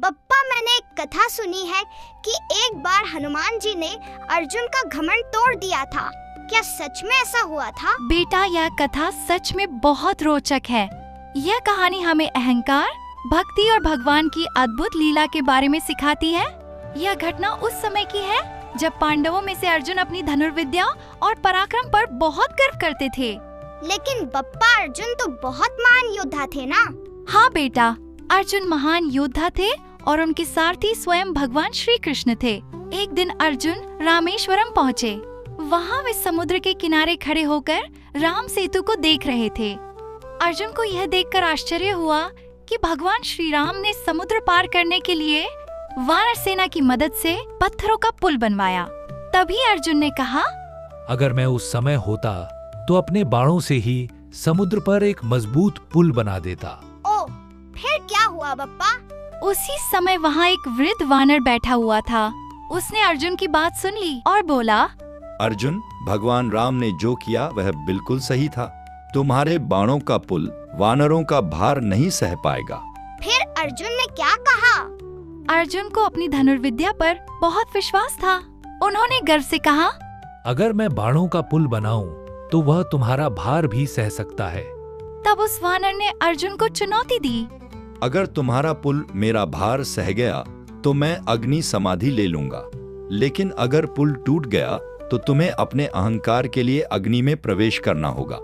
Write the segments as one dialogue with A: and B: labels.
A: बप्पा, मैंने एक कथा सुनी है कि एक बार हनुमान जी ने अर्जुन का घमंड तोड़ दिया था। क्या सच में ऐसा हुआ था?
B: बेटा, यह कथा सच में बहुत रोचक है। यह कहानी हमें अहंकार, भक्ति और भगवान की अद्भुत लीला के बारे में सिखाती है। यह घटना उस समय की है जब पांडवों में से अर्जुन अपनी धनुर्विद्या और पराक्रम पर बहुत गर्व करते थे।
A: लेकिन बप्पा, अर्जुन तो बहुत महान योद्धा थे ना?
B: हाँ बेटा, अर्जुन महान योद्धा थे और उनके सारथी स्वयं भगवान श्री कृष्ण थे। एक दिन अर्जुन रामेश्वरम पहुँचे। वहाँ वे समुद्र के किनारे खड़े होकर राम सेतु को देख रहे थे। अर्जुन को यह देखकर आश्चर्य हुआ कि भगवान श्री राम ने समुद्र पार करने के लिए वानर सेना की मदद से पत्थरों का पुल बनवाया। तभी अर्जुन ने कहा,
C: अगर मैं उस समय होता तो अपने बाणों से ही समुद्र पर एक मजबूत पुल बना देता।
A: ओ, फिर क्या हुआ बप्पा?
B: उसी समय वहाँ एक वृद्ध वानर बैठा हुआ था। उसने अर्जुन की बात सुन ली और बोला,
D: अर्जुन, भगवान राम ने जो किया वह बिल्कुल सही था। तुम्हारे बाणों का पुल वानरों का भार नहीं सह पाएगा।
A: फिर अर्जुन ने क्या कहा?
B: अर्जुन को अपनी धनुर्विद्या पर बहुत विश्वास था। उन्होंने गर्व से कहा,
C: अगर मैं बाणों का पुल बनाऊं तो वह तुम्हारा भार भी सह सकता है।
B: तब उस वानर ने अर्जुन को चुनौती दी,
D: अगर तुम्हारा पुल मेरा भार सह गया तो मैं अग्नि समाधि ले लूंगा, लेकिन अगर पुल टूट गया तो तुम्हें अपने अहंकार के लिए अग्नि में प्रवेश करना होगा।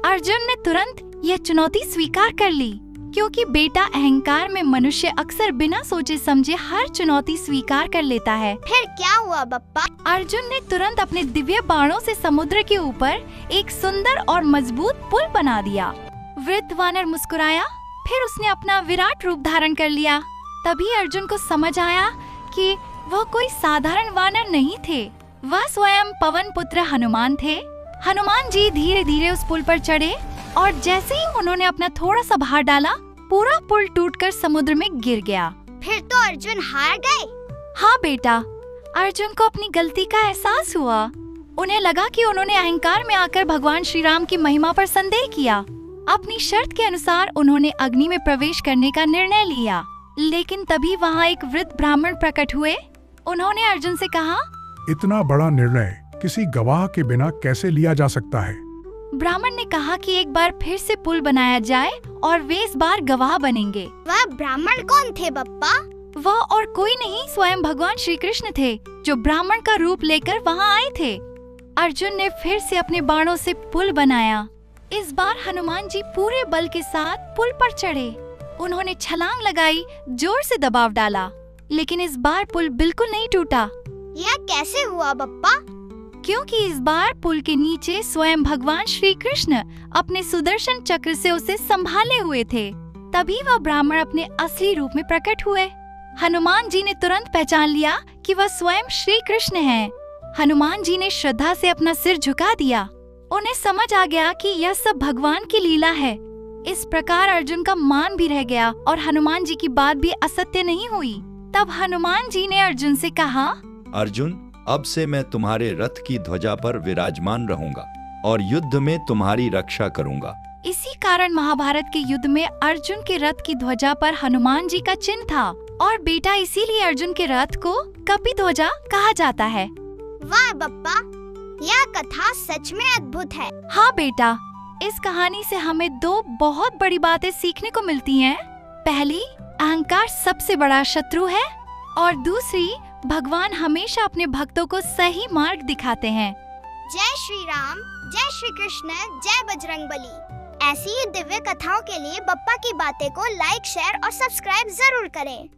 B: अर्जुन ने तुरंत यह चुनौती स्वीकार कर ली, क्योंकि बेटा, अहंकार में मनुष्य अक्सर बिना सोचे समझे हर चुनौती स्वीकार कर लेता है।
A: फिर क्या हुआ बप्पा?
B: अर्जुन ने तुरंत अपने दिव्य बाणों से समुद्र के ऊपर एक सुंदर और मजबूत पुल बना दिया। वृद्ध वानर मुस्कुराया, फिर उसने अपना विराट रूप धारण कर लिया। तभी अर्जुन को समझ आया कि वह कोई साधारण वानर नहीं थे, वह स्वयं पवन पुत्र हनुमान थे। हनुमान जी धीरे धीरे उस पुल पर चढ़े और जैसे ही उन्होंने अपना थोड़ा सा भार डाला, पूरा पुल टूटकर समुद्र में गिर गया।
A: फिर तो अर्जुन हार गए?
B: हाँ बेटा, अर्जुन को अपनी गलती का एहसास हुआ। उन्हें लगा कि उन्होंने अहंकार में आकर भगवान श्री राम की महिमा पर संदेह किया। अपनी शर्त के अनुसार उन्होंने अग्नि में प्रवेश करने का निर्णय लिया। लेकिन तभी वहाँ एक वृद्ध ब्राह्मण प्रकट हुए। उन्होंने अर्जुन से कहा,
E: इतना बड़ा निर्णय किसी गवाह के बिना कैसे लिया जा सकता है?
B: ब्राह्मण ने कहा कि एक बार फिर से पुल बनाया जाए और वे इस बार गवाह बनेंगे।
A: वह ब्राह्मण कौन थे बप्पा?
B: वह और कोई नहीं, स्वयं भगवान श्री कृष्ण थे, जो ब्राह्मण का रूप लेकर वहाँ आए थे। अर्जुन ने फिर से अपने बाणों से पुल बनाया। इस बार हनुमान जी पूरे बल के साथ पुल पर चढ़े। उन्होंने छलांग लगाई, जोर से दबाव डाला, लेकिन इस बार पुल बिल्कुल नहीं टूटा।
A: यह कैसे हुआ बप्पा?
B: क्योंकि इस बार पुल के नीचे स्वयं भगवान श्री कृष्ण अपने सुदर्शन चक्र से उसे संभाले हुए थे। तभी वह ब्राह्मण अपने असली रूप में प्रकट हुए। हनुमान जी ने तुरंत पहचान लिया कि वह स्वयं श्री कृष्ण हैं। हनुमान जी ने श्रद्धा से अपना सिर झुका दिया। उन्हें समझ आ गया कि यह सब भगवान की लीला है। इस प्रकार अर्जुन का मान भी रह गया और हनुमान जी की बात भी असत्य नहीं हुई। तब हनुमान जी ने अर्जुन से कहा,
D: अर्जुन, अब से मैं तुम्हारे रथ की ध्वजा पर विराजमान रहूंगा और युद्ध में तुम्हारी रक्षा करूंगा।
B: इसी कारण महाभारत के युद्ध में अर्जुन के रथ की ध्वजा पर हनुमान जी का चिन्ह था और बेटा, इसीलिए अर्जुन के रथ को कपि ध्वजा कहा जाता है।
A: वाह बप्पा, यह कथा सच में अद्भुत है।
B: हाँ बेटा, इस कहानी से हमें दो बहुत बड़ी बातें सीखने को मिलती हैं। पहली, अहंकार सबसे बड़ा शत्रु है और दूसरी, भगवान हमेशा अपने भक्तों को सही मार्ग दिखाते हैं।
A: जय श्री राम, जय श्री कृष्ण, जय बजरंगबली। ऐसी ही दिव्य कथाओं के लिए बप्पा की बातें को लाइक, शेयर और सब्सक्राइब जरूर करें।